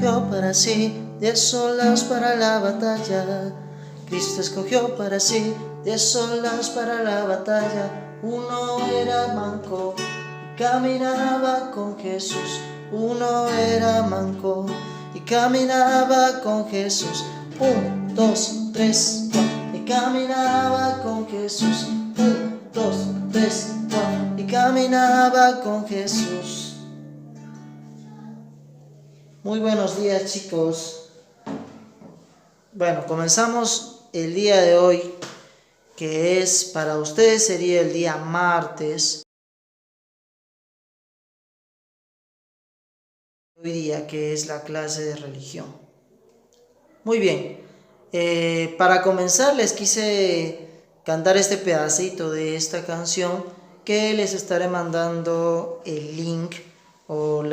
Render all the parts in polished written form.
escogió para sí 10 soldados para la batalla. Cristo escogió para sí 10 soldados para la batalla. Uno era manco y caminaba con Jesús. Uno era manco y caminaba con Jesús. 1, 2, 3, 4. Y caminaba con Jesús. 1, 2, 3, 4. Y caminaba con Jesús. Muy buenos días, chicos. Bueno, comenzamos el día de hoy, que es para ustedes sería el día martes. Hoy día, que es la clase de religión. Muy bien. Para comenzar les quise cantar este pedacito de esta canción que les estaré mandando el link o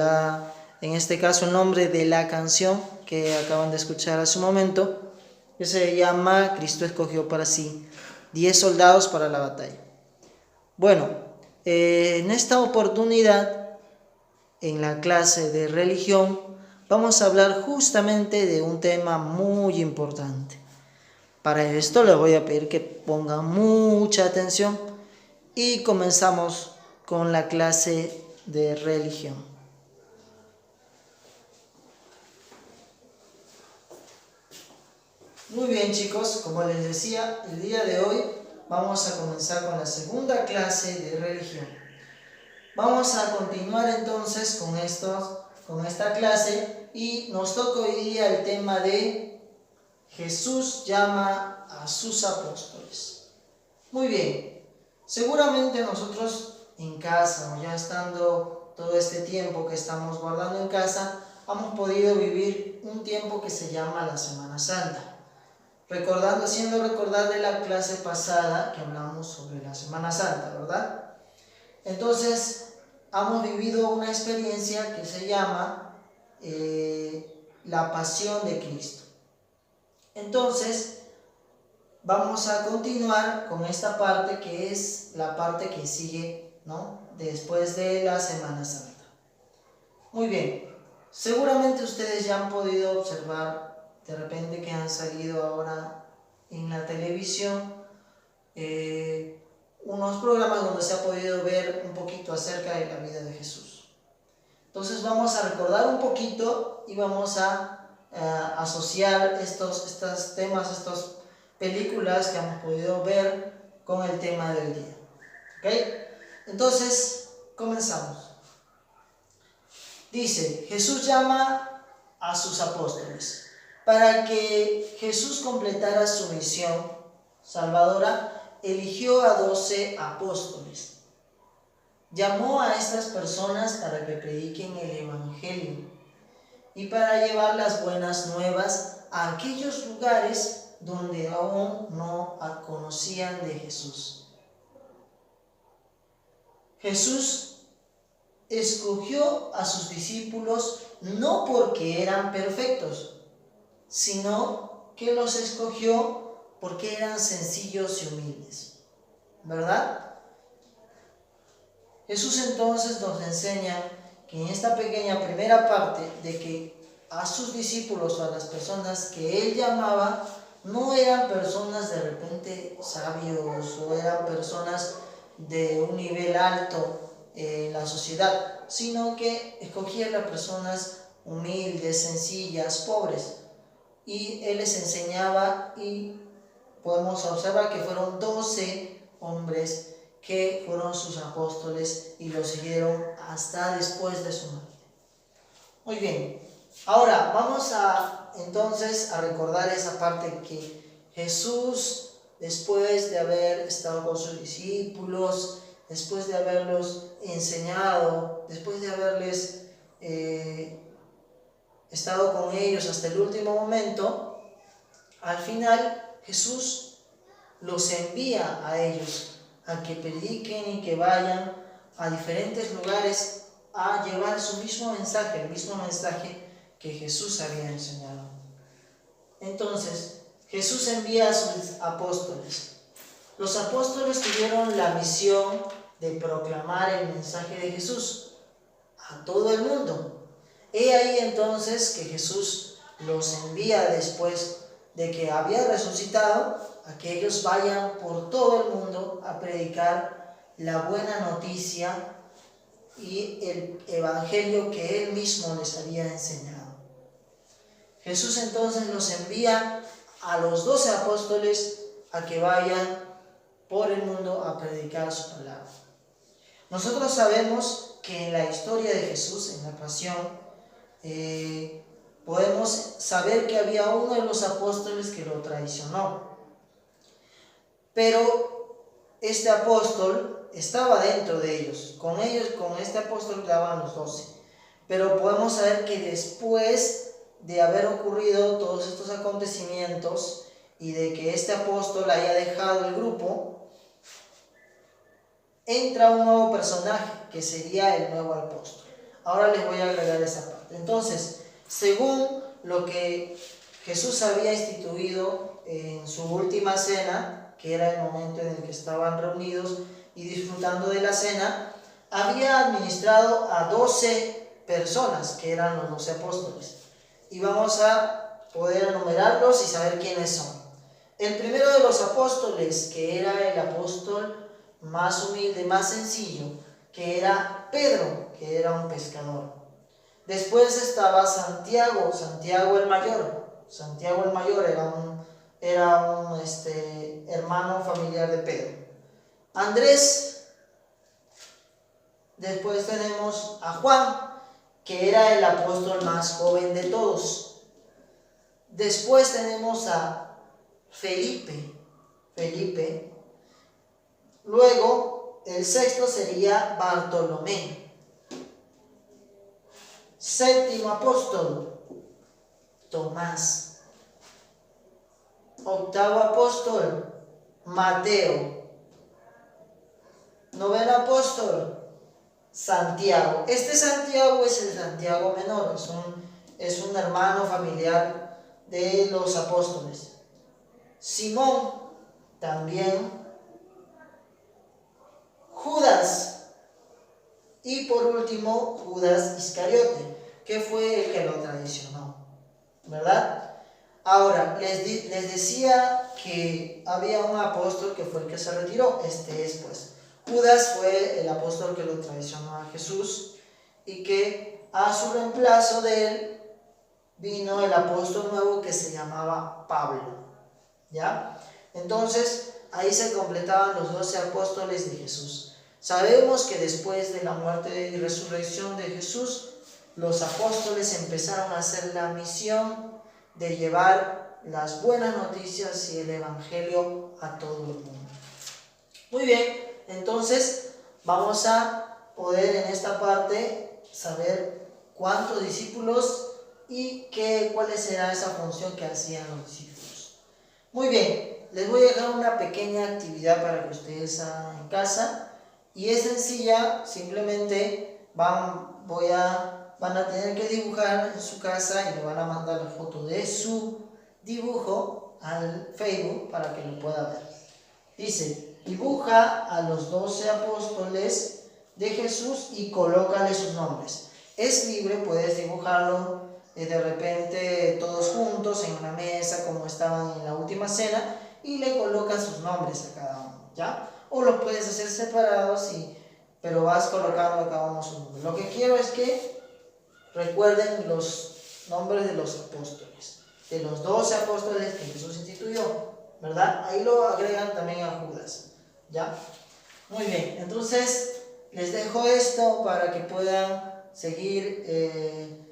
en este caso el nombre de la canción que acaban de escuchar hace un momento, que se llama Cristo escogió para sí 10 soldados para la batalla. Bueno, en esta oportunidad, en la clase de religión, vamos a hablar justamente de un tema muy importante. Para esto les voy a pedir que pongan mucha atención y comenzamos con la clase de religión. Muy bien, chicos, como les decía, el día de hoy vamos a comenzar con la segunda clase de religión. Vamos a continuar entonces con esta clase y nos toca hoy día el tema de Jesús llama a sus apóstoles. Muy bien, seguramente nosotros en casa o ya estando todo este tiempo que estamos guardando en casa, hemos podido vivir un tiempo que se llama la Semana Santa. Haciendo recordar de la clase pasada que hablamos sobre la Semana Santa, ¿verdad? Entonces, hemos vivido una experiencia que se llama la Pasión de Cristo. Entonces, vamos a continuar con esta parte que es la parte que sigue, ¿no?, después de la Semana Santa. Muy bien, seguramente ustedes ya han podido observar de repente que han salido ahora en la televisión unos programas donde se ha podido ver un poquito acerca de la vida de Jesús. Entonces vamos a recordar un poquito y vamos a asociar estos temas, estas películas que hemos podido ver con el tema del día. ¿Ok? Entonces, comenzamos. Dice, Jesús llama a sus apóstoles. Para que Jesús completara su misión salvadora, eligió a 12 apóstoles. Llamó a estas personas para que prediquen el Evangelio y para llevar las buenas nuevas a aquellos lugares donde aún no conocían de Jesús. Jesús escogió a sus discípulos no porque eran perfectos, sino que los escogió porque eran sencillos y humildes, ¿verdad? Jesús entonces nos enseña que en esta pequeña primera parte de que a sus discípulos o a las personas que él llamaba no eran personas de repente sabios o eran personas de un nivel alto en la sociedad, sino que escogía a las personas humildes, sencillas, pobres. Y él les enseñaba y podemos observar que fueron 12 hombres que fueron sus apóstoles y los siguieron hasta después de su muerte. Muy bien, ahora vamos entonces a recordar esa parte que Jesús, después de haber estado con sus discípulos, después de haberlos enseñado, después de haberles estado con ellos hasta el último momento, al final Jesús los envía a ellos a que prediquen y que vayan a diferentes lugares a llevar su mismo mensaje, el mismo mensaje que Jesús había enseñado. Entonces, Jesús envía a sus apóstoles. Los apóstoles tuvieron la misión de proclamar el mensaje de Jesús a todo el mundo. He ahí entonces que Jesús los envía después de que había resucitado a que ellos vayan por todo el mundo a predicar la buena noticia y el evangelio que Él mismo les había enseñado. Jesús entonces los envía a los 12 apóstoles a que vayan por el mundo a predicar su palabra. Nosotros sabemos que en la historia de Jesús, en la pasión, podemos saber que había uno de los apóstoles que lo traicionó. Pero este apóstol estaba dentro de ellos. Con este apóstol daban los 12. Pero podemos saber que después de haber ocurrido todos estos acontecimientos y de que este apóstol haya dejado el grupo, entra un nuevo personaje que sería el nuevo apóstol. Ahora les voy a agregar esa parte. Entonces, según lo que Jesús había instituido en su última cena, que era el momento en el que estaban reunidos y disfrutando de la cena, había administrado a 12 personas, que eran los 12 apóstoles. Y vamos a poder enumerarlos y saber quiénes son. El primero de los apóstoles, que era el apóstol más humilde, más sencillo, que era Pedro, que era un pescador. Después estaba Santiago el mayor. Santiago el mayor era un hermano familiar de Pedro. Andrés. Después tenemos a Juan, que era el apóstol más joven de todos. Después tenemos a Felipe. Luego, el sexto sería Bartolomé. Séptimo apóstol, Tomás. Octavo apóstol, Mateo. Noveno apóstol, Santiago. Este Santiago es el Santiago menor, es un hermano familiar de los apóstoles. Simón, también. Judas. Y por último, Judas Iscariote, que fue el que lo traicionó, ¿verdad? Ahora, les decía que había un apóstol que fue el que se retiró. Este es pues Judas, fue el apóstol que lo traicionó a Jesús, y que a su reemplazo de él vino el apóstol nuevo que se llamaba Pablo, ¿ya? Entonces ahí se completaban los 12 apóstoles de Jesús. Sabemos que después de la muerte y resurrección de Jesús, los apóstoles empezaron a hacer la misión de llevar las buenas noticias y el evangelio a todo el mundo. Muy bien. Entonces, vamos a poder en esta parte saber cuántos discípulos y cuál será esa función que hacían los discípulos. Muy bien, les voy a dejar una pequeña actividad para que ustedes hagan en casa, y es sencilla. Simplemente van a tener que dibujar en su casa y me van a mandar la foto de su dibujo al Facebook para que lo pueda ver. Dice: dibuja a los 12 apóstoles de Jesús y colócale sus nombres. Es libre, puedes dibujarlo de repente todos juntos en una mesa como estaban en la última cena, y le colocas sus nombres a cada uno, ¿ya? O los puedes hacer separados, pero vas colocando a cada uno su nombre. Lo que quiero es que recuerden los nombres de los apóstoles, de los 12 apóstoles que Jesús instituyó, ¿verdad? Ahí lo agregan también a Judas, ¿ya? Muy bien, entonces les dejo esto para que puedan seguir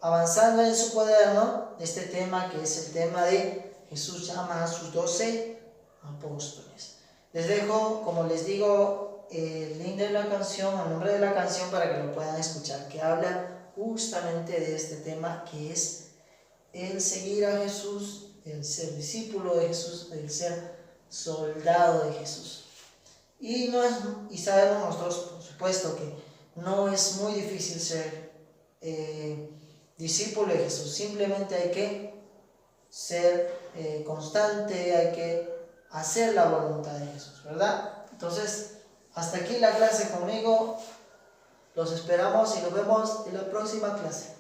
avanzando en su cuaderno de este tema, que es el tema de Jesús llama a sus 12 apóstoles. Les dejo, como les digo, el link de la canción, el nombre de la canción, para que lo puedan escuchar, que habla justamente de este tema, que es el seguir a Jesús, el ser discípulo de Jesús, el ser soldado de Jesús. Y sabemos nosotros, por supuesto, que no es muy difícil ser discípulo de Jesús. Simplemente hay que ser constante, hay que hacer la voluntad de Jesús, ¿verdad? Entonces, hasta aquí la clase conmigo. Los esperamos y nos vemos en la próxima clase.